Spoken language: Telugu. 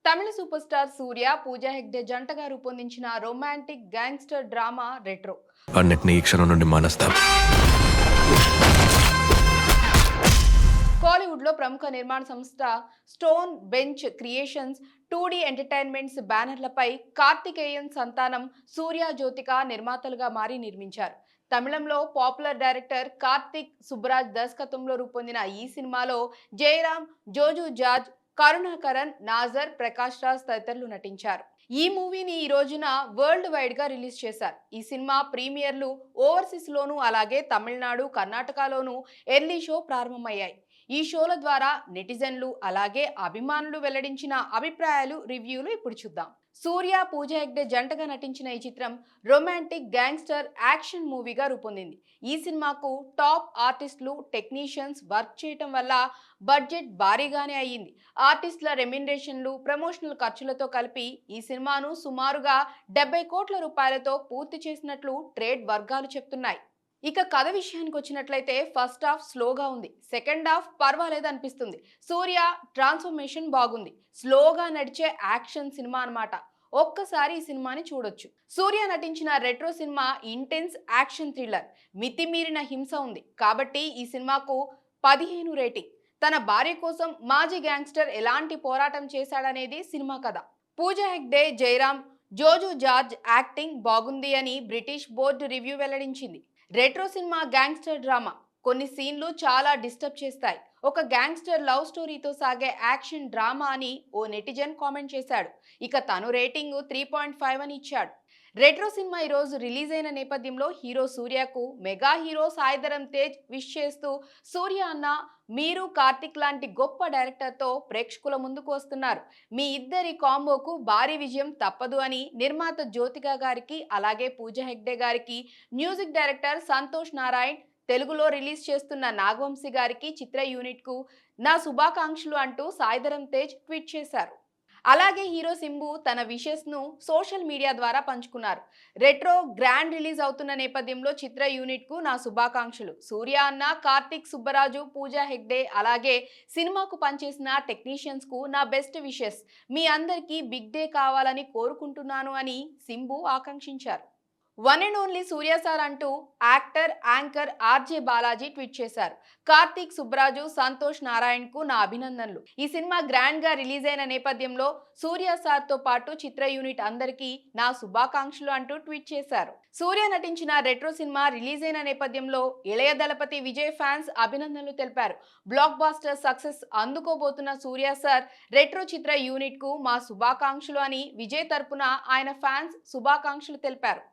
తమిళ సూపర్ స్టార్ సూర్య, పూజా హెగ్డే జంటగా రూపొందించిన రొమాంటిక్ గ్యాంగ్స్టర్ డ్రామా రెట్రో. అన్నిటిని ఈ క్షణం నుండి మానేస్తాం. కోలీవుడ్ లో ప్రముఖ నిర్మాణ సంస్థ Stone Bench Creations, 2D entertainments బ్యానర్లపై కార్తికేయన్ సంతానం సూర్య, జ్యోతిక నిర్మాతలుగా మారి నిర్మించారు. తమిళంలో పాపులర్ డైరెక్టర్ కార్తిక్ సుబ్బరాజ్ దర్శకత్వంలో రూపొందిన ఈ సినిమాలో జయరాం, జోజు జార్జ్, కరుణాకరన్, నాజర్, ప్రకాష్ రాజ్ తదితరులు నటించారు. ఈ మూవీని ఈ రోజున వరల్డ్ వైడ్ గా రిలీజ్ చేశారు. ఈ సినిమా ప్రీమియర్లు ఓవర్సీస్ లోను, అలాగే తమిళనాడు, కర్ణాటకలోను ఎర్లీ షో ప్రారంభమయ్యాయి. ఈ షోల ద్వారా నెటిజన్లు అలాగే అభిమానులు వెల్లడించిన అభిప్రాయాలు, రివ్యూలు ఇప్పుడు చూద్దాం. సూర్య, పూజా హెగ్డే జంటగా నటించిన ఈ చిత్రం రొమాంటిక్ గ్యాంగ్స్టర్ యాక్షన్ మూవీగా రూపొందింది. ఈ సినిమాకు టాప్ ఆర్టిస్టులు, టెక్నీషియన్స్ వర్క్ చేయటం వల్ల బడ్జెట్ భారీగానే అయ్యింది. ఆర్టిస్టుల రెమ్యునరేషన్లు, ప్రమోషనల్ ఖర్చులతో కలిపి ఈ సినిమాను సుమారుగా 70 కోట్ల రూపాయలతో పూర్తి చేసినట్లు ట్రేడ్ వర్గాలు చెప్తున్నాయి. ఇక కథ విషయానికి వచ్చినట్లయితే ఫస్ట్ హాఫ్ స్లోగా ఉంది, సెకండ్ హాఫ్ పర్వాలేదు అనిపిస్తుంది. సూర్య ట్రాన్స్ఫర్మేషన్ బాగుంది, స్లోగా నడిచే యాక్షన్ సినిమా అన్నమాట. ఒక్కసారి ఈ సినిమాని చూడొచ్చు. సూర్య నటించిన retro cinema intense action thriller, మితిమీరిన హింస ఉంది కాబట్టి ఈ సినిమాకు 15 రేటింగ్. తన భార్య కోసం మాజీ గ్యాంగ్స్టర్ ఎలాంటి పోరాటం చేశాడనేది సినిమా కథ. పూజా హెగ్డే, జయరాం, జోజు జార్జ్ యాక్టింగ్ బాగుంది అని బ్రిటిష్ బోర్డు రివ్యూ వెల్లడించింది. రెట్రో సినిమా గ్యాంగ్స్టర్ డ్రామా, కొన్ని సీన్లు చాలా డిస్టర్బ్ చేస్తాయి. ఒక గ్యాంగ్స్టర్ లవ్ స్టోరీతో సాగే యాక్షన్ డ్రామా అని ఓ నెటిజన్ కామెంట్ చేశాడు. ఇక తను రేటింగ్ 3.5 అని ఇచ్చాడు. రెట్రో సినిమా ఈరోజు రిలీజ్ అయిన నేపథ్యంలో హీరో సూర్యకు mega hero Saidharam Tej wish చేస్తూ, సూర్య అన్న, మీరు కార్తిక్ లాంటి గొప్ప డైరెక్టర్తో ప్రేక్షకుల ముందుకు వస్తున్నారు. మీ ఇద్దరి కాంబోకు భారీ విజయం తప్పదు అని నిర్మాత జ్యోతిక గారికి, అలాగే పూజా హెగ్డే గారికి, మ్యూజిక్ డైరెక్టర్ సంతోష్ నారాయణ్, తెలుగులో రిలీజ్ చేస్తున్న నాగవంశీ గారికి, చిత్ర యూనిట్ కు నా శుభాకాంక్షలు అంటూ సాయిధరమ్ తేజ్ ట్వీట్ చేశారు. అలాగే హీరో సింబు తన విషెస్ ను సోషల్ మీడియా ద్వారా పంచుకున్నారు. రెట్రో గ్రాండ్ రిలీజ్ అవుతున్న నేపథ్యంలో చిత్ర యూనిట్ కు నా శుభాకాంక్షలు. సూర్య అన్న, కార్తిక్ సుబ్బరాజు, పూజా హెగ్డే అలాగే సినిమాకు పనిచేసిన టెక్నీషియన్స్ కు నా బెస్ట్ విషెస్. మీ అందరికీ బిగ్ డే కావాలని కోరుకుంటున్నాను అని సింబు ఆకాంక్షించారు. One and only Suriya sir అంటూ actor, anchor RJ Balaji tweet చేశారు. కార్తిక్ సుబ్బరాజు, సంతోష్ నారాయణ్ కు నా అభినందనలు. ఈ సినిమా గ్రాండ్ గా రిలీజ్ అయిన నేపథ్యంలో సూర్య సార్ తో పాటు చిత్ర యూనిట్ అందరికీ నా శుభాకాంక్షలు అంటూ ట్వీట్ చేశారు. సూర్య నటించిన రెట్రో సినిమా రిలీజ్ అయిన నేపథ్యంలో ఇళయ దళపతి విజయ్ ఫ్యాన్స్ అభినందనలు తెలిపారు. బ్లాక్ బాస్టర్ సక్సెస్ అందుకోబోతున్న సూర్య సార్ రెట్రో చిత్ర యూనిట్ కు మా శుభాకాంక్షలు అని విజయ్ తరపున ఆయన ఫ్యాన్స్ శుభాకాంక్షలు తెలిపారు.